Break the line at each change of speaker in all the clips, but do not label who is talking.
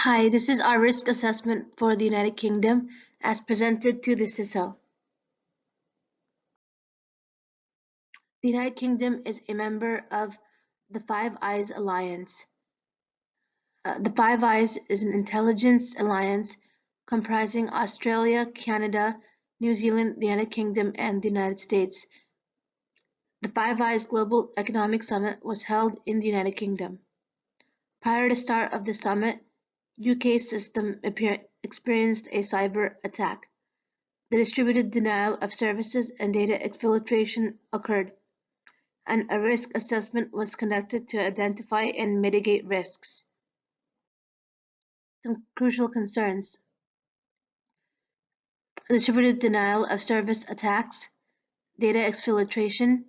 Hi, this is our risk assessment for the United Kingdom as presented to the CISO. The United Kingdom is a member of the Five Eyes Alliance. The Five Eyes is an intelligence alliance comprising Australia, Canada, New Zealand, the United Kingdom, and the United States. The Five Eyes Global Economic Summit was held in the United Kingdom. Prior to the start of the summit, UK system experienced a cyber attack. The distributed denial of services and data exfiltration occurred, and a risk assessment was conducted to identify and mitigate risks. Some crucial concerns: distributed denial of service attacks, data exfiltration,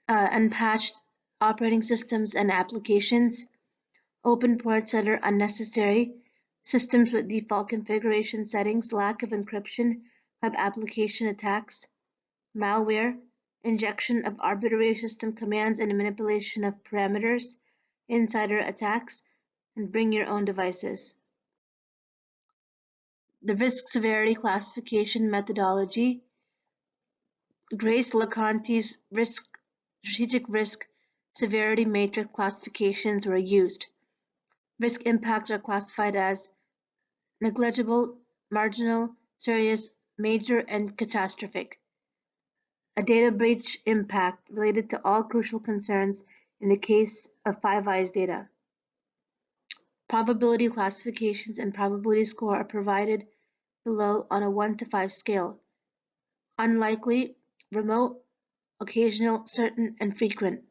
unpatched operating systems and applications, open ports that are unnecessary, systems with default configuration settings, lack of encryption, web application attacks, malware, injection of arbitrary system commands and manipulation of parameters, insider attacks, and bring your own devices. The risk severity classification methodology. Grace LeConte's strategic risk severity matrix classifications were used. Risk impacts are classified as negligible, marginal, serious, major, and catastrophic. A data breach impact related to all crucial concerns in the case of Five Eyes data. Probability classifications and probability score are provided below on a 1 to 5 scale. Unlikely, remote, occasional, certain, and frequent.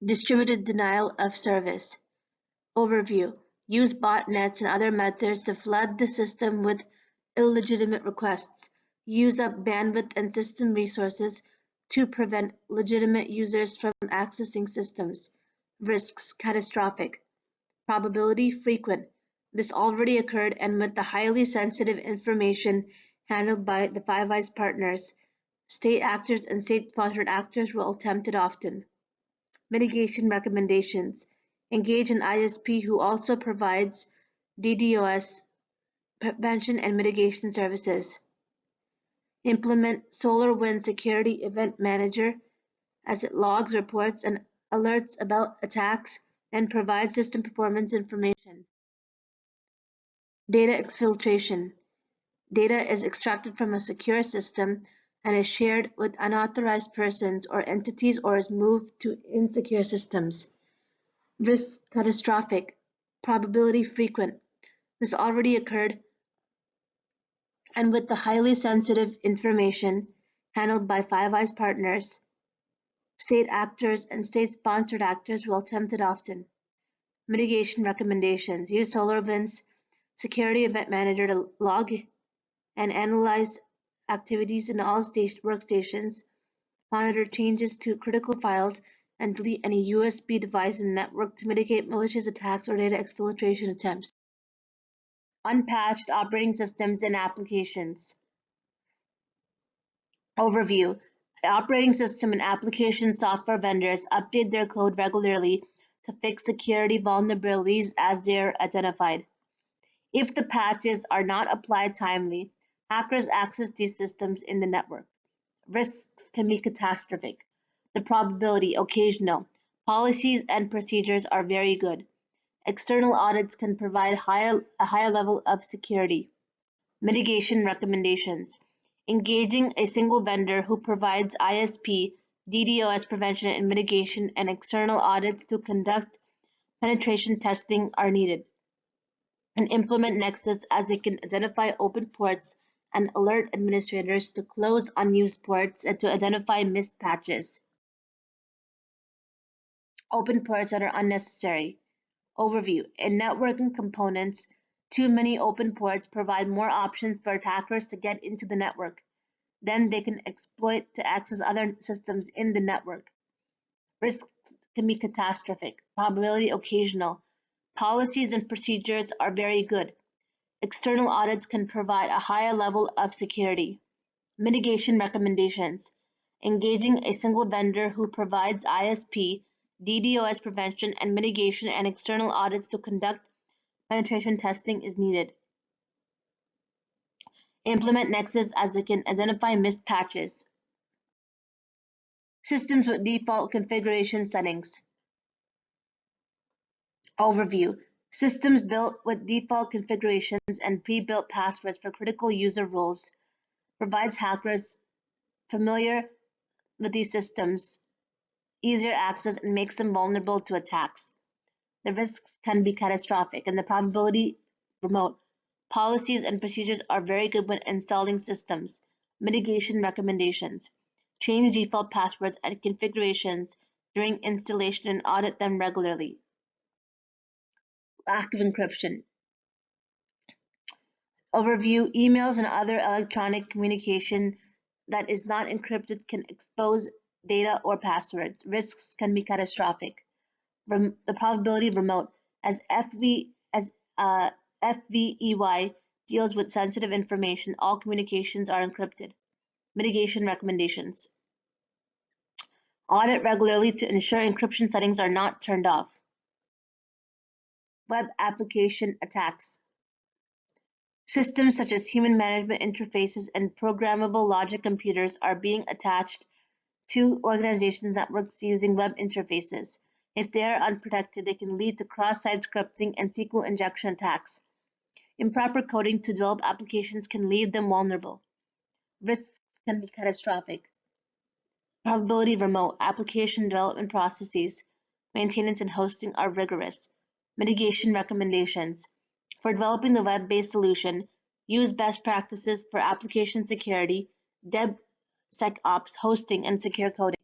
Distributed denial of service. Overview. Use botnets and other methods to flood the system with illegitimate requests. Use up bandwidth and system resources to prevent legitimate users from accessing systems. Risks: catastrophic. Probability: frequent. This already occurred, and with the highly sensitive information handled by the Five Eyes partners, state actors and state-sponsored actors will attempt it often. Mitigation recommendations. Engage an ISP who also provides DDoS prevention and mitigation services. Implement SolarWinds Security Event Manager as it logs, reports, and alerts about attacks and provides system performance information. Data exfiltration. Data is extracted from a secure system and is shared with unauthorized persons or entities or is moved to insecure systems. Risk: catastrophic. Probability: frequent. This already occurred, and with the highly sensitive information handled by Five Eyes partners, state actors and state-sponsored actors will attempt it often. Mitigation recommendations. Use SolarWinds Security Event Manager to log and analyze activities in all workstations, monitor changes to critical files, and delete any USB device in the network to mitigate malicious attacks or data exfiltration attempts. Unpatched operating systems and applications. Overview. Operating system and application software vendors update their code regularly to fix security vulnerabilities as they are identified. If the patches are not applied timely, hackers access these systems in the network. Risks can be catastrophic. The probability: occasional. Policies and procedures are very good. External audits can provide a higher level of security. Mitigation recommendations. Engaging a single vendor who provides ISP, DDoS prevention and mitigation, and external audits to conduct penetration testing are needed. And implement Nexus as it can identify open ports and alert administrators to close unused ports and to identify missed patches. Open ports that are unnecessary. Overview. In networking components, too many open ports provide more options for attackers to get into the network. Then they can exploit to access other systems in the network. Risks can be catastrophic. Probability: occasional. Policies and procedures are very good. External audits can provide a higher level of security. Mitigation recommendations. Engaging a single vendor who provides ISP, DDoS prevention and mitigation, and external audits to conduct penetration testing is needed. Implement Nexus as it can identify missed patches. Systems with default configuration settings. Overview. Systems built with default configurations and pre-built passwords for critical user roles provides hackers familiar with these systems easier access and makes them vulnerable to attacks. The risks can be catastrophic and the probability remote. Policies and procedures are very good when installing systems. Mitigation recommendations. Change default passwords and configurations during installation and audit them regularly. Lack of encryption. Overview. Emails and other electronic communication that is not encrypted can expose data or passwords. Risks can be catastrophic. The probability remote as FVEY deals with sensitive information, all communications are encrypted. Mitigation recommendations. Audit regularly to ensure encryption settings are not turned off. Web application attacks. Systems such as human management interfaces and programmable logic computers are being attached to organizations' networks using web interfaces. If they are unprotected, they can lead to cross-site scripting and SQL injection attacks. Improper coding to develop applications can leave them vulnerable. Risks can be catastrophic. Probability remote application development processes, maintenance and hosting are rigorous. Mitigation recommendations. For developing the web-based solution, use best practices for application security, DevSecOps, hosting, and secure coding.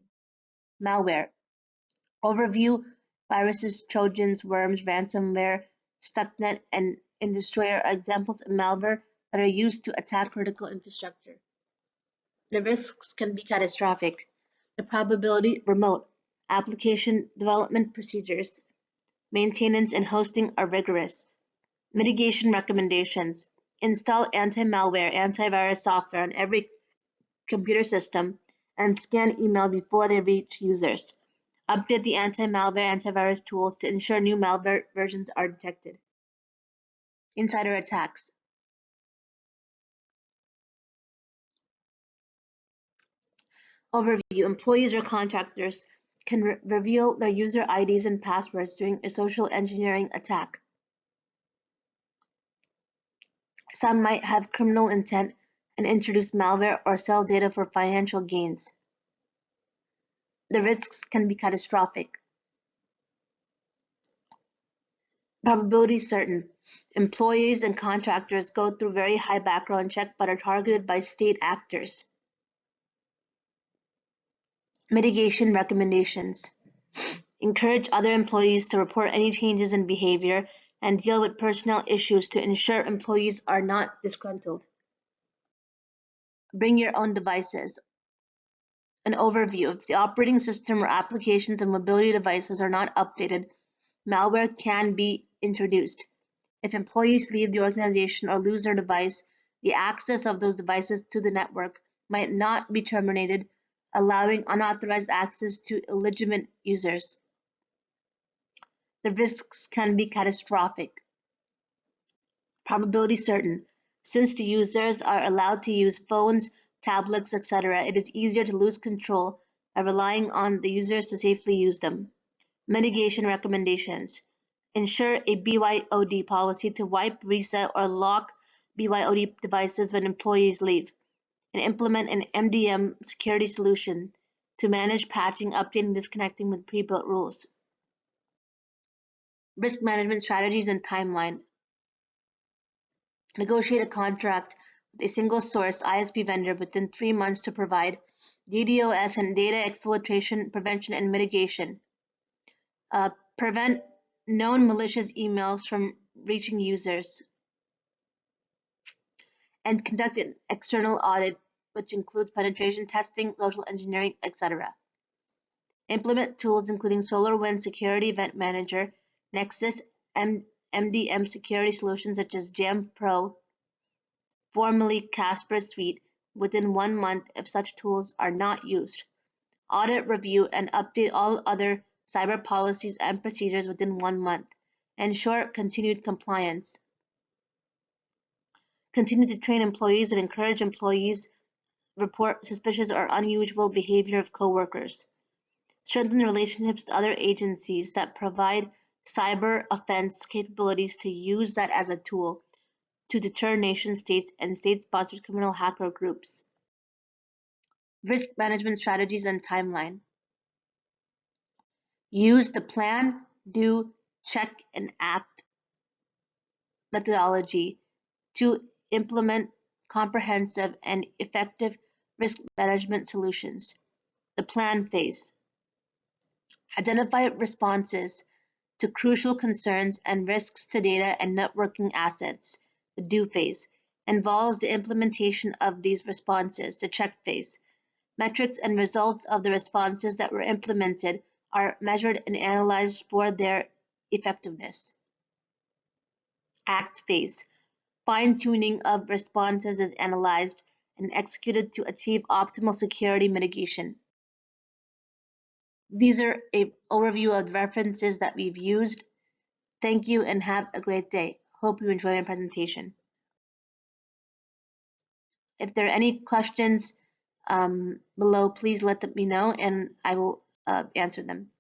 Malware. Overview. Viruses, Trojans, worms, ransomware, stuxnet, and destroyer are examples of malware that are used to attack critical infrastructure. The risks can be catastrophic. The probability remote. Application development procedures, maintenance, and hosting are rigorous. Mitigation recommendations. Install anti-malware, antivirus software on every computer system and scan email before they reach users. Update the anti-malware antivirus tools to ensure new malware versions are detected. Insider attacks. Overview. Employees or contractors can reveal their user IDs and passwords during a social engineering attack. Some might have criminal intent and introduce malware or sell data for financial gains. The risks can be catastrophic. Probability certain. Employees and contractors go through very high background check but are targeted by state actors. Mitigation recommendations. Encourage other employees to report any changes in behavior and deal with personnel issues to ensure employees are not disgruntled. Bring your own devices. An overview. If the operating system or applications of mobility devices are not updated, malware can be introduced. If employees leave the organization or lose their device, the access of those devices to the network might not be terminated, allowing unauthorized access to illegitimate users. The risks can be catastrophic. Probability certain. Since the users are allowed to use phones, tablets, etc., it is easier to lose control by relying on the users to safely use them. Mitigation recommendations. Ensure a BYOD policy to wipe, reset, or lock BYOD devices when employees leave, and implement an MDM security solution to manage patching, updating, disconnecting with pre-built rules. Risk management strategies and timeline. Negotiate a contract with a single source ISP vendor within 3 months to provide DDoS and data exploitation prevention and mitigation. Prevent known malicious emails from reaching users. And conduct an external audit, which includes penetration testing, social engineering, etc. Implement tools including SolarWinds Security Event Manager, Nexus, MDM security solutions such as Jam Pro, formerly Casper Suite, within 1 month if such tools are not used. Audit, review, and update all other cyber policies and procedures within 1 month. Ensure continued compliance. Continue to train employees and encourage employees report suspicious or unusual behavior of coworkers. Strengthen relationships with other agencies that provide cyber offense capabilities to use that as a tool to deter nation states and state-sponsored criminal hacker groups. Risk management strategies and timeline. Use the plan, do, check, and act methodology to implement comprehensive and effective risk management solutions. The plan phase. Identify responses to crucial concerns and risks to data and networking assets. The do phase involves the implementation of these responses. The check phase. Metrics and results of the responses that were implemented are measured and analyzed for their effectiveness. Act phase. Fine-tuning of responses is analyzed and executed to achieve optimal security mitigation. These are an overview of the references that we've used. Thank you and have a great day. Hope you enjoy my presentation. If there are any questions below, please let me know and I will answer them.